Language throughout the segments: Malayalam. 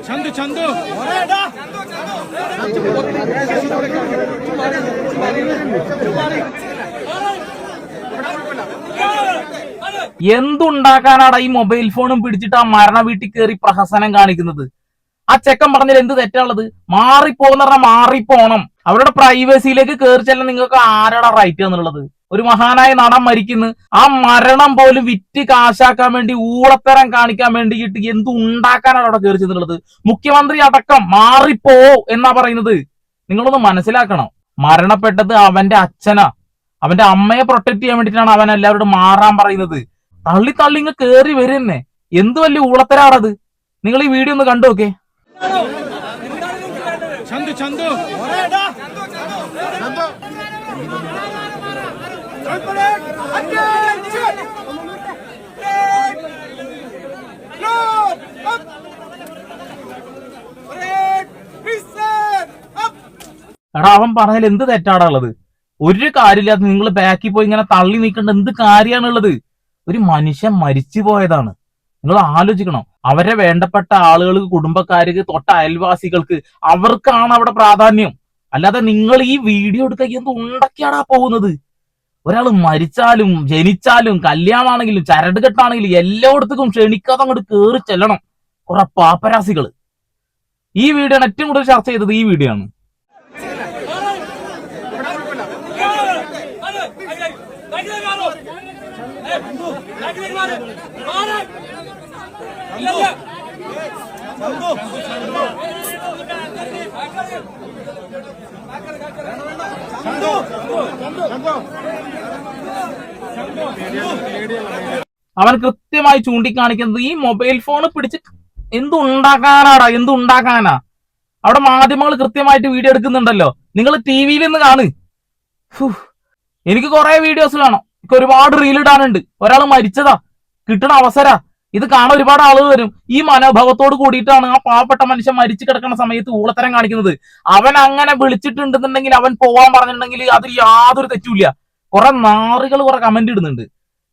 ചന്തു ചന്തു എന്തുണ്ടാക്കാനാടാ ഈ മൊബൈൽ ഫോണും പിടിച്ചിട്ട് ആ മരണ വീട്ടിൽ കയറി പ്രഹസനം കാണിക്കുന്നത്? ആ ചെക്കൻ പറഞ്ഞാൽ എന്ത് തെറ്റാണുള്ളത്? മാറിപ്പോന്ന് പറഞ്ഞാൽ മാറിപ്പോണം. അവരുടെ പ്രൈവസിയിലേക്ക് കയറി ചെല്ലാൻ നിങ്ങൾക്ക് ആരാടാ റൈറ്റ് എന്നുള്ളത്? ഒരു മഹാനായ നടൻ മരിക്കുന്നു, ആ മരണം പോലും വിറ്റ് കാശാക്കാൻ വേണ്ടി ഊളത്തരം കാണിക്കാൻ വേണ്ടിയിട്ട് എന്ത് ഉണ്ടാക്കാനാണ് അവിടെ കയറി ചെന്നുള്ളത്? മുഖ്യമന്ത്രി അടക്കം മാറിപ്പോ എന്നാ പറയുന്നത്. നിങ്ങളൊന്ന് മനസ്സിലാക്കണം. മരണപ്പെട്ടത് അവന്റെ അച്ഛനാ, അവന്റെ അമ്മയെ പ്രൊട്ടക്ട് ചെയ്യാൻ വേണ്ടിയിട്ടാണ് അവൻ എല്ലാവരോടും മാറാൻ പറയുന്നത്. തള്ളി തള്ളി ഇങ്ങ് കേറി വരുന്നേ. എന്ത് വലിയ ഊളത്തരാണത്? നിങ്ങൾ ഈ വീഡിയോ ഒന്ന് കണ്ടു നോക്കേ. ചന്തു ചന്തു എടാ, അവൻ പറഞ്ഞാൽ എന്ത് തെറ്റാടാ ഉള്ളത്? ഒരു കാര്യമില്ലാത്ത നിങ്ങൾ ബാക്കിൽ പോയി ഇങ്ങനെ തള്ളി നീക്കേണ്ട എന്ത് കാര്യമാണുള്ളത്? ഒരു മനുഷ്യൻ മരിച്ചു പോയതാണ്. നിങ്ങൾ ആലോചിക്കണം. അവരെ വേണ്ടപ്പെട്ട ആളുകൾക്ക്, കുടുംബക്കാർക്ക്, തൊട്ട അയൽവാസികൾക്ക്, അവർക്കാണ് അവിടെ പ്രാധാന്യം. അല്ലാതെ നിങ്ങൾ ഈ വീഡിയോ എടുക്കാൻ എന്ത് ഉണ്ടൊക്കെയാടാ പോകുന്നത്? ഒരാൾ മരിച്ചാലും ജനിച്ചാലും കല്യാണമാണെങ്കിലും ചരടുകെട്ടാണെങ്കിലും എല്ലായിടത്തും ക്ഷണിക്കാതെ അങ്ങോട്ട് കേറി ചെല്ലണം കുറെ പാപ്പരാസികള്. ഈ വീഡിയോ ആണ് ഏറ്റവും കൂടുതൽ ചർച്ച ചെയ്തത്. ഈ വീഡിയോ ആണ്. അവൻ കൃത്യമായി ചൂണ്ടിക്കാണിക്കുന്നത് ഈ മൊബൈൽ ഫോൺ പിടിച്ച് എന്തുണ്ടാക്കാനാടാ, എന്തുണ്ടാക്കാനാ? അവിടെ മാധ്യമങ്ങൾ കൃത്യമായിട്ട് വീഡിയോ എടുക്കുന്നുണ്ടല്ലോ. നിങ്ങൾ ടി വിയിൽ നിന്ന് കാണ്. എനിക്ക് കുറെ വീഡിയോസ് കാണാം, എനിക്ക് ഒരുപാട് റീൽ ഇടാനുണ്ട്. ഒരാൾ മരിച്ചതാ, കിട്ടണ അവസര ഇത് കാണാൻ ഒരുപാട് ആളുകൾ വരും. ഈ മനോഭാവത്തോട് കൂടിയിട്ടാണ് ആ പാവപ്പെട്ട മനുഷ്യൻ മരിച്ചു കിടക്കുന്ന സമയത്ത് ഊളത്തരം കാണിക്കുന്നത്. അവൻ അങ്ങനെ വിളിച്ചിട്ടുണ്ടെന്നുണ്ടെങ്കിൽ, അവൻ പോവാൻ പറഞ്ഞിട്ടുണ്ടെങ്കിൽ അതിൽ യാതൊരു തെറ്റുമില്ല. കുറെ നാറികൾ കുറെ കമന്റ് ഇടുന്നുണ്ട്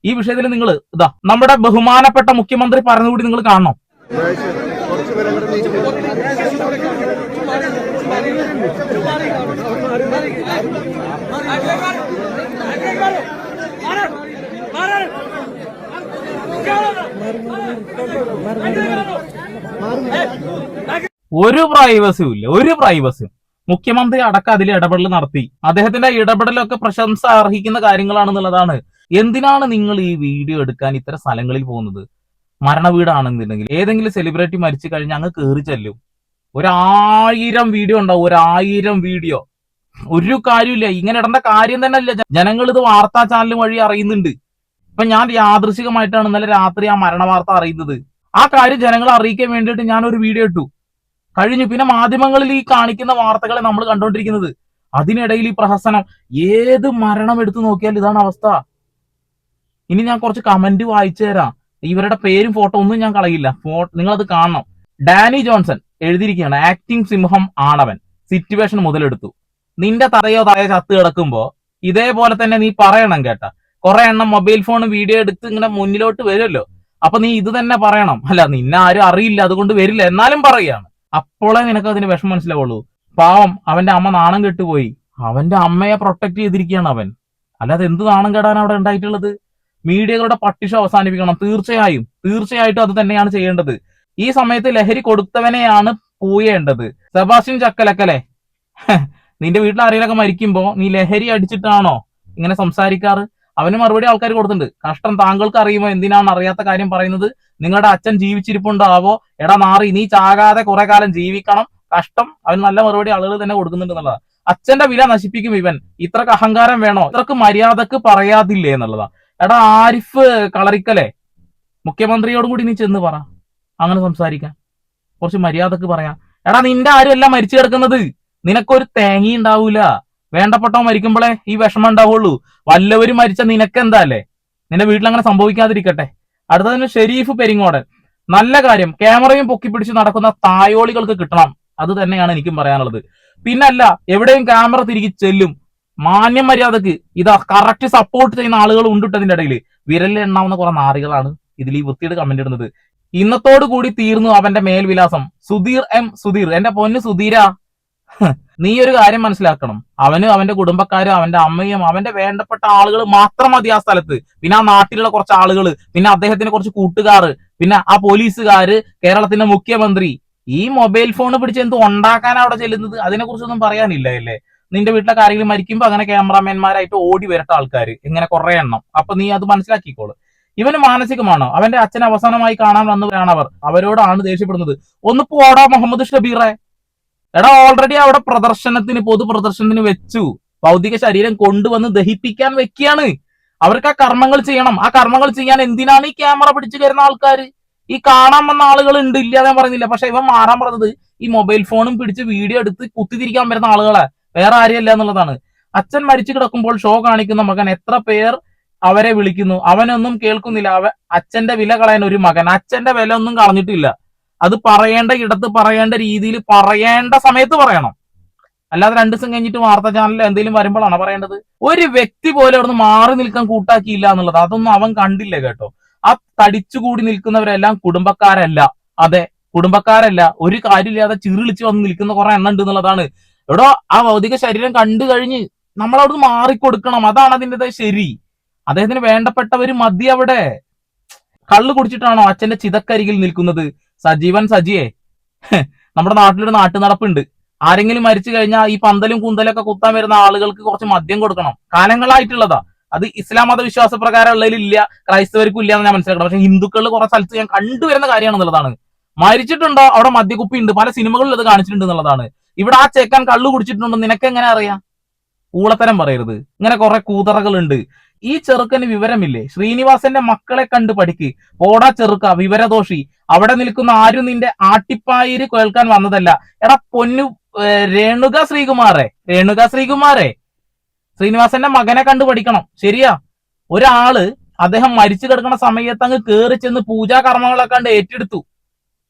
ഈ വിഷയത്തിൽ. നിങ്ങൾ ഇതാ നമ്മുടെ ബഹുമാനപ്പെട്ട മുഖ്യമന്ത്രി പറഞ്ഞുകൂടി നിങ്ങൾ കാണണം. ഒരു പ്രൈവസിയും ഇല്ല, ഒരു പ്രൈവസിയും. മുഖ്യമന്ത്രി അടക്കം അതിൽ ഇടപെടൽ നടത്തി. അദ്ദേഹത്തിന്റെ ഇടപെടലൊക്കെ പ്രശംസ അർഹിക്കുന്ന കാര്യങ്ങളാണെന്നുള്ളതാണ്. എന്തിനാണ് നിങ്ങൾ ഈ വീഡിയോ എടുക്കാൻ ഇത്തരം സ്ഥലങ്ങളിൽ പോകുന്നത്? മരണ വീടാണെന്നുണ്ടെങ്കിൽ, ഏതെങ്കിലും സെലിബ്രിറ്റി മരിച്ചു കഴിഞ്ഞാൽ അങ്ങ് കയറി ചെല്ലും. 1000 വീഡിയോ ഉണ്ടാവും, 1000 വീഡിയോ. ഒരു കാര്യമില്ല, ഇങ്ങനെ ഇടേണ്ട കാര്യം തന്നെ അല്ല. ജനങ്ങൾ ഇത് വാർത്താ ചാനൽ വഴി അറിയുന്നുണ്ട്. ഇപ്പൊ ഞാൻ യാദൃശികമായിട്ടാണ് ഇന്നലെ രാത്രി ആ മരണ വാർത്ത അറിയുന്നത്. ആ കാര്യം ജനങ്ങളെ അറിയിക്കാൻ വേണ്ടിയിട്ട് ഞാൻ ഒരു വീഡിയോ ഇട്ടു, കഴിഞ്ഞു. പിന്നെ മാധ്യമങ്ങളിൽ ഈ കാണിക്കുന്ന വാർത്തകളെ നമ്മൾ കണ്ടുകൊണ്ടിരിക്കുന്നത്. അതിനിടയിൽ ഈ പ്രഹസനം. ഏത് മരണം എടുത്തു നോക്കിയാൽ ഇതാണ് അവസ്ഥ. ഇനി ഞാൻ കുറച്ച് കമന്റ് വായിച്ചു തരാം. ഇവരുടെ പേരും ഫോട്ടോ ഒന്നും ഞാൻ കളയില്ല, നിങ്ങളത് കാണണം. ഡാനി ജോൺസൺ എഴുതിയിരിക്കുകയാണ്, ആക്ടിംഗ് സിംഹം ആണവൻ, സിറ്റുവേഷൻ മുതലെടുത്തു. നിന്റെ തറയോ ചത്ത് കിടക്കുമ്പോ ഇതേപോലെ തന്നെ നീ പറയണം കേട്ടാ. കുറെ എണ്ണം മൊബൈൽ ഫോൺ വീഡിയോ എടുത്ത് ഇങ്ങനെ മുന്നിലോട്ട് വരുമല്ലോ, അപ്പൊ നീ ഇത് തന്നെ പറയണം. അല്ല, നിന്നെ ആരും അറിയില്ല, അതുകൊണ്ട് വരില്ല, എന്നാലും പറയുകയാണ്. അപ്പോഴേ നിനക്ക് അതിന് വിഷമം മനസ്സിലാവുള്ളൂ. പാവം, അവന്റെ അമ്മ നാണം കെട്ടുപോയി. അവന്റെ അമ്മയെ പ്രൊട്ടക്ട് ചെയ്തിരിക്കുകയാണ് അവൻ. അല്ലാതെ എന്ത് നാണം കെടാൻ അവിടെ ഉണ്ടായിട്ടുള്ളത്? മീഡിയകളുടെ പട്ടിഷ അവസാനിപ്പിക്കണം. തീർച്ചയായിട്ടും അത് തന്നെയാണ് ചെയ്യേണ്ടത്. ഈ സമയത്ത് ലഹരി കൊടുത്തവനെയാണ് പൂയേണ്ടത്. സെബാസ്റ്റ്യൻ ചക്കലക്കലെ, നിന്റെ വീട്ടിൽ ആരെങ്കിലൊക്കെ മരിക്കുമ്പോ നീ ലഹരി അടിച്ചിട്ടാണോ ഇങ്ങനെ സംസാരിക്കാറ്? അവന് മറുപടി ആൾക്കാർ കൊടുത്തിട്ടുണ്ട്. കഷ്ടം, താങ്കൾക്ക് അറിയുമോ എന്തിനാണ് അറിയാത്ത കാര്യം പറയുന്നത്? നിങ്ങളുടെ അച്ഛൻ ജീവിച്ചിരിപ്പുണ്ടാവോ? എടാ നാറി, നീ ചാകാതെ കുറെ കാലം ജീവിക്കണം, കഷ്ടം. അവന് നല്ല മറുപടി ആളുകൾ തന്നെ കൊടുക്കുന്നുണ്ട് എന്നുള്ളതാ. അച്ഛന്റെ വില നശിപ്പിക്കും ഇവൻ. ഇത്രക്ക് അഹങ്കാരം വേണോ? ഇത്രക്ക് മര്യാദക്ക് പറയാതില്ലേ എന്നുള്ളതാ. എടാ ആരിഫ് കളറിക്കലെ, മുഖ്യമന്ത്രിയോടും കൂടി നീ ചെന്ന് പറ അങ്ങനെ സംസാരിക്കാൻ. കുറച്ച് മര്യാദക്ക് പറയാം. എടാ, നിന്റെ ആരും എല്ലാം മരിച്ചു കിടക്കുന്നത്, നിനക്കൊരു തേങ്ങ ഉണ്ടാവൂല. വേണ്ടപ്പെട്ടോ മരിക്കുമ്പോഴേ ഈ വിഷമം ഉണ്ടാവുള്ളൂ. വല്ലവരും മരിച്ച നിനക്കെന്താ അല്ലേ? നിന്റെ വീട്ടിൽ അങ്ങനെ സംഭവിക്കാതിരിക്കട്ടെ. അടുത്തതിന് ഷെരീഫ് പെരിങ്ങോടൻ, നല്ല കാര്യം, ക്യാമറയും പൊക്കിപ്പിടിച്ച് നടക്കുന്ന തായോളികൾക്ക് കിട്ടണം. അത് തന്നെയാണ് എനിക്കും പറയാനുള്ളത്. പിന്നല്ല, എവിടെയും ക്യാമറ തിരികെ ചെല്ലും. മാന്യം മര്യാദക്ക് ഇതാ കറക്റ്റ് സപ്പോർട്ട് ചെയ്യുന്ന ആളുകൾ ഉണ്ടിട്ടതിന്റെ ഇടയിൽ. വിരലിൽ എണ്ണാവുന്ന കുറെ നാറികളാണ് ഇതിൽ ഈ വൃത്തിയുടെ കമന്റ് ഇടുന്നത്. ഇന്നത്തോടു കൂടി തീർന്നു അവന്റെ മേൽവിലാസം. സുധീർ എന്റെ പൊന്ന് സുധീര, നീ ഒരു കാര്യം മനസ്സിലാക്കണം. അവന് അവന്റെ കുടുംബക്കാരും അവന്റെ അമ്മയും അവന്റെ വേണ്ടപ്പെട്ട ആളുകൾ മാത്രം മതി ആ സ്ഥലത്ത്. പിന്നെ ആ നാട്ടിലുള്ള കുറച്ച് ആളുകൾ, പിന്നെ അദ്ദേഹത്തിന് കുറച്ച് കൂട്ടുകാർ, പിന്നെ ആ പോലീസുകാര്, കേരളത്തിന്റെ മുഖ്യമന്ത്രി. ഈ മൊബൈൽ ഫോൺ പിടിച്ച് എന്ത് ഉണ്ടാക്കാൻ അവിടെ ചെല്ലുന്നത്? അതിനെ കുറിച്ചൊന്നും പറയാനില്ല അല്ലേ? നിന്റെ വീട്ടിലെ കാര്യങ്ങൾ മരിക്കുമ്പോ അങ്ങനെ ക്യാമറാമാൻമാരായിട്ട് ഓടി വരട്ട ആൾക്കാർ ഇങ്ങനെ കുറെ എണ്ണം. അപ്പൊ നീ അത് മനസ്സിലാക്കിക്കോളൂ. ഇവന് മാനസികമാണോ? അവന്റെ അച്ഛൻ അവസാനമായി കാണാൻ വന്നവരാണ് അവരോടാണ് ദേഷ്യപ്പെടുന്നത്. ഒന്ന് പോടാ മുഹമ്മദ് ഷബീറെ. എടാ, ഓൾറെഡി അവിടെ പൊതു പ്രദർശനത്തിന് വെച്ചു. ഭൗതിക ശരീരം കൊണ്ടുവന്ന് ദഹിപ്പിക്കാൻ വെക്കുകയാണ്. അവർക്ക് ആ കർമ്മങ്ങൾ ചെയ്യണം. ആ കർമ്മങ്ങൾ ചെയ്യാൻ എന്തിനാണ് ഈ ക്യാമറ പിടിച്ചു കയറുന്ന ആൾക്കാർ? ഈ കാണാൻ വന്ന ആളുകൾ ഉണ്ട്, ഇല്ല ഞാൻ പറയുന്നില്ല. പക്ഷെ ഇവൻ മാറാൻ പറഞ്ഞത് ഈ മൊബൈൽ ഫോണും പിടിച്ച് വീഡിയോ എടുത്ത് കുത്തിത്തിരിക്കാൻ വരുന്ന ആളുകളെ, വേറെ ആരെയല്ല എന്നുള്ളതാണ്. അച്ഛൻ മരിച്ചു കിടക്കുമ്പോൾ ഷോ കാണിക്കുന്ന മകൻ എത്ര പേർ അവരെ വിളിക്കുന്നു, അവനൊന്നും കേൾക്കുന്നില്ല. അച്ഛന്റെ വില കളയാൻ ഒരു മകൻ അച്ഛന്റെ വില ഒന്നും കളഞ്ഞിട്ടില്ല. അത് പറയേണ്ട ഇടത്ത് പറയേണ്ട രീതിയിൽ പറയേണ്ട സമയത്ത് പറയണം. അല്ലാതെ 2 ദിവസം കഴിഞ്ഞിട്ട് വാർത്താ ചാനലിൽ എന്തെങ്കിലും വരുമ്പോഴാണ് പറയേണ്ടത്. ഒരു വ്യക്തി പോലെ അവിടുന്ന് മാറി നിൽക്കാൻ കൂട്ടാക്കിയില്ല എന്നുള്ളത് അതൊന്നും അവൻ കണ്ടില്ല കേട്ടോ. ആ തടിച്ചുകൂടി നിൽക്കുന്നവരെല്ലാം കുടുംബക്കാരല്ല. അതെ, കുടുംബക്കാരല്ല. ഒരു കാര്യമില്ലാതെ ചിറിളിച്ച് വന്ന് നിൽക്കുന്ന കുറെ എണ്ണം ഉണ്ട് എന്നുള്ളതാണ്. എടോ, ആ ഭൗതിക ശരീരം കണ്ടു കഴിഞ്ഞ് നമ്മൾ അവിടുന്ന് മാറിക്കൊടുക്കണം. അതാണ് അതിൻ്റെതായ ശരി. അദ്ദേഹത്തിന് വേണ്ടപ്പെട്ടവര് മതി അവിടെ. കള്ളു കുടിച്ചിട്ടാണോ അച്ഛന്റെ ചിതക്കരികിൽ നിൽക്കുന്നത്? സജിയെ, നമ്മുടെ നാട്ടിലൊരു നാട്ടു നടപ്പുണ്ട്. ആരെങ്കിലും മരിച്ചു കഴിഞ്ഞാൽ ഈ പന്തലും കുന്തലൊക്കെ കുത്താൻ വരുന്ന ആളുകൾക്ക് കുറച്ച് മദ്യം കൊടുക്കണം. കാലങ്ങളായിട്ടുള്ളതാ. അത് ഇസ്ലാം മത വിശ്വാസ പ്രകാരം ഉള്ളതിലില്ല, ക്രൈസ്തവർക്കും ഇല്ല എന്ന് ഞാൻ മനസ്സിലാക്കണം. പക്ഷെ ഹിന്ദുക്കളിൽ കുറെ സ്ഥലത്ത് ഞാൻ കണ്ടുവരുന്ന കാര്യമാണെന്നുള്ളതാണ്. മരിച്ചിട്ടുണ്ടോ അവിടെ മദ്യക്കുപ്പി ഉണ്ട്, പല സിനിമകളിൽ അത് കാണിച്ചിട്ടുണ്ട് എന്നുള്ളതാണ്. ഇവിടെ ആ ചെക്കൻ കള്ളു കുടിച്ചിട്ടുണ്ടോ നിനക്ക് എങ്ങനെ അറിയാം? ഊളത്തരം പറയരുത്. ഇങ്ങനെ കുറെ കൂതറകളുണ്ട്. ഈ ചെറുക്കന് വിവരമില്ലേ? ശ്രീനിവാസന്റെ മക്കളെ കണ്ട് പഠിക്ക്. പോടാ ചെറുക്ക, വിവരദോഷി. അവിടെ നിൽക്കുന്ന ആരും നിന്റെ ആട്ടിപ്പായിര് കേൾക്കാൻ വന്നതല്ല. എടാ പൊന്നു രേണുക ശ്രീകുമാറെ, ശ്രീനിവാസന്റെ മകനെ കണ്ടു പഠിക്കണം. ശരിയാ? ഒരാള് അദ്ദേഹം മരിച്ചു കിടക്കുന്ന സമയത്ത് അങ്ങ് കേറി ചെന്ന് പൂജാ കർമ്മങ്ങളൊക്കെ കണ്ട് ഏറ്റെടുത്തു.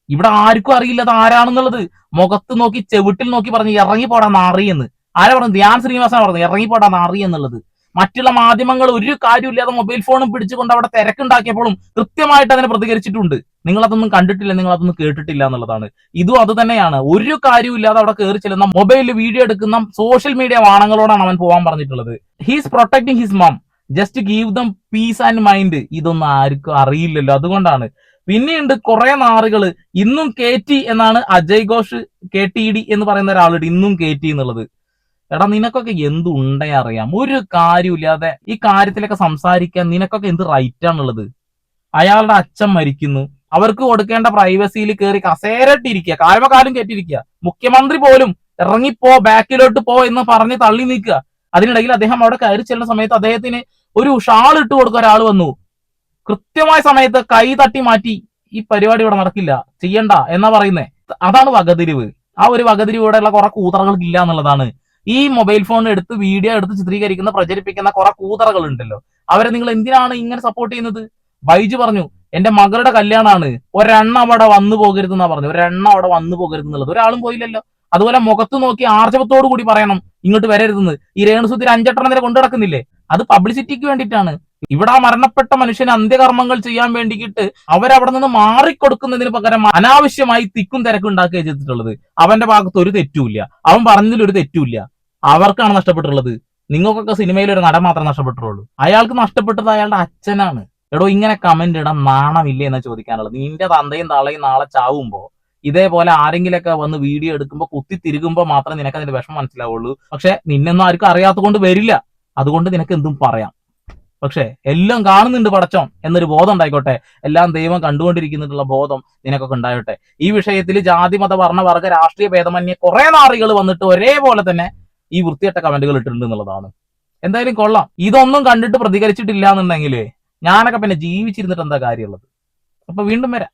ഇവിടെ ആർക്കും അറിയില്ല അത് ആരാണെന്നുള്ളത്. മുഖത്ത് നോക്കി ചെവിട്ടിൽ നോക്കി പറഞ്ഞു ഇറങ്ങിപ്പോടാ നാറിയെന്ന്. ആരാ പറഞ്ഞു? ധ്യാൻ ശ്രീനിവാസൻ പറഞ്ഞു ഇറങ്ങിപ്പോടാ നാറി എന്നുള്ളത്. മറ്റുള്ള മാധ്യമങ്ങൾ ഒരു കാര്യമില്ലാതെ മൊബൈൽ ഫോണും പിടിച്ചുകൊണ്ട് അവിടെ തിരക്കുണ്ടാക്കിയപ്പോഴും കൃത്യമായിട്ട് അതിനെ പ്രതികരിച്ചിട്ടുണ്ട്. നിങ്ങൾ അതൊന്നും കണ്ടിട്ടില്ല, നിങ്ങൾ അതൊന്നും കേട്ടിട്ടില്ല എന്നുള്ളതാണ്. ഇതും അത് തന്നെയാണ്. ഒരു കാര്യമില്ലാതെ അവിടെ കയറി ചെല്ലുന്ന മൊബൈലിൽ വീഡിയോ എടുക്കുന്ന സോഷ്യൽ മീഡിയ വാണങ്ങളോടാണ് അവൻ പോകാൻ പറഞ്ഞിട്ടുള്ളത്. He's protecting his mum, just give them peace and mind. ഇതൊന്നും ആർക്കും അറിയില്ലല്ലോ, അതുകൊണ്ടാണ്. പിന്നെയുണ്ട് കുറെ നാറുകള് ഇന്നും KT എന്നാണ് അജയ് ഘോഷ്, KTD എന്ന് പറയുന്ന ഒരാളുണ്ട് ഇന്നും KT എന്നുള്ളത്. എടാ, നിനക്കൊക്കെ എന്ത് ഉണ്ടേ അറിയാം? ഒരു കാര്യമില്ലാതെ ഈ കാര്യത്തിലൊക്കെ സംസാരിക്കാൻ നിനക്കൊക്കെ എന്ത് റൈറ്റ് ആണുള്ളത്? അയാളുടെ അച്ഛൻ മരിക്കുന്നു, അവർക്ക് കൊടുക്കേണ്ട പ്രൈവസിയിൽ കയറി കസേരട്ടിരിക്കുക, കാലും കയറ്റിയിരിക്കുക. മുഖ്യമന്ത്രി പോലും ഇറങ്ങിപ്പോ, ബാക്കിലോട്ട് പോ എന്ന് പറഞ്ഞ് തള്ളി നീക്കുക. അതിനിടയിൽ അദ്ദേഹം അവിടെ കയറി ചെല്ലുന്ന സമയത്ത് അദ്ദേഹത്തിന് ഒരു ഷാൾ ഇട്ട് കൊടുക്കുക ഒരാൾ വന്നു. കൃത്യമായ സമയത്ത് കൈ തട്ടി മാറ്റി. ഈ പരിപാടി ഇവിടെ നടക്കില്ല, ചെയ്യണ്ട എന്നാ പറയുന്നേ. അതാണ് വകതിരിവ്. ആ ഒരു വകതിരിവോടെയുള്ള കുറെ കൂതറകൾക്ക് ഇല്ല എന്നുള്ളതാണ്. ഈ മൊബൈൽ ഫോൺ എടുത്ത് വീഡിയോ എടുത്ത് ചിത്രീകരിക്കുന്ന പ്രചരിപ്പിക്കുന്ന കുറെ കൂതറകൾ ഉണ്ടല്ലോ, അവരെ നിങ്ങൾ എന്തിനാണ് ഇങ്ങനെ സപ്പോർട്ട് ചെയ്യുന്നത്? ബൈജു പറഞ്ഞു എന്റെ മകളുടെ കല്യാണമാണ്, ഒരെണ്ണം അവിടെ വന്നു പോകരുത് എന്നാ പറഞ്ഞു. ഒരെണ്ണം അവിടെ വന്നു പോകരുത് എന്നുള്ളത് ഒരാളും പോയില്ലല്ലോ. അതുപോലെ മുഖത്ത് നോക്കി ആർജവത്തോടു കൂടി പറയണം ഇങ്ങോട്ട് വരരുതെന്ന്. ഈ രേണുസുദ്ധി 5-8 നേരം കൊണ്ടു നടക്കുന്നില്ലേ? അത് പബ്ലിസിറ്റിക്ക് വേണ്ടിയിട്ടാണ്. ഇവിടെ ആ മരണപ്പെട്ട മനുഷ്യന് അന്ത്യകർമ്മങ്ങൾ ചെയ്യാൻ വേണ്ടിയിട്ട് അവരവിടെ നിന്ന് മാറിക്കൊടുക്കുന്നതിന് പകരം അനാവശ്യമായി തിക്കും തിരക്കും ഉണ്ടാക്കുകയാണ് ചെയ്തിട്ടുള്ളത്. അവന്റെ ഭാഗത്ത് ഒരു തെറ്റുമില്ല, അവൻ പറഞ്ഞതിൽ ഒരു തെറ്റുമില്ല. അവർക്കാണ് നഷ്ടപ്പെട്ടുള്ളത്. നിങ്ങൾക്കൊക്കെ സിനിമയിൽ ഒരു നടൻ മാത്രമേ നഷ്ടപ്പെട്ടുള്ളൂ. അയാൾക്ക് നഷ്ടപ്പെട്ടത് അയാളുടെ അച്ഛനാണ്. എടോ, ഇങ്ങനെ കമന്റ് ഇടാൻ നാണമില്ലേ എന്ന് ചോദിക്കാനുള്ളത്. നിന്റെ തന്തയും തള്ളയും നാളെ ചാവുമ്പോ ഇതേപോലെ ആരെങ്കിലൊക്കെ വന്ന് വീഡിയോ എടുക്കുമ്പോൾ കുത്തി തിരുകുമ്പോ മാത്രമേ നിനക്ക് അതിന്റെ വിഷമം മനസ്സിലാവുള്ളൂ. പക്ഷെ നിന്നൊന്നും ആർക്കും അറിയാത്ത കൊണ്ട് വരില്ല, അതുകൊണ്ട് നിനക്ക് എന്തും പറയാം. പക്ഷെ എല്ലാം കാണുന്നുണ്ട് പടച്ചോൻ എന്നൊരു ബോധം ഉണ്ടായിക്കോട്ടെ. എല്ലാം ദൈവം കണ്ടുകൊണ്ടിരിക്കുന്നുള്ള ബോധം നിനക്കൊക്കെ ഉണ്ടായോട്ടെ. ഈ വിഷയത്തിൽ ജാതി മത വർണ്ണ വർഗ രാഷ്ട്രീയ ഭേദമന്യേ കുറെ നാറികൾ വന്നിട്ട് ഒരേപോലെ തന്നെ ഈ വൃത്തികെട്ട കമന്റുകൾ ഇട്ടിട്ടുണ്ട് എന്നുള്ളതാണ്. എന്തായാലും കൊള്ളാം. ഇതൊന്നും കണ്ടിട്ട് പ്രതികരിച്ചിട്ടില്ല എന്നുണ്ടെങ്കിൽ ഞാനൊക്കെ പിന്നെ ജീവിച്ചിരുന്നിട്ട് എന്താ കാര്യമുള്ളത്? അപ്പൊ വീണ്ടും വരാം.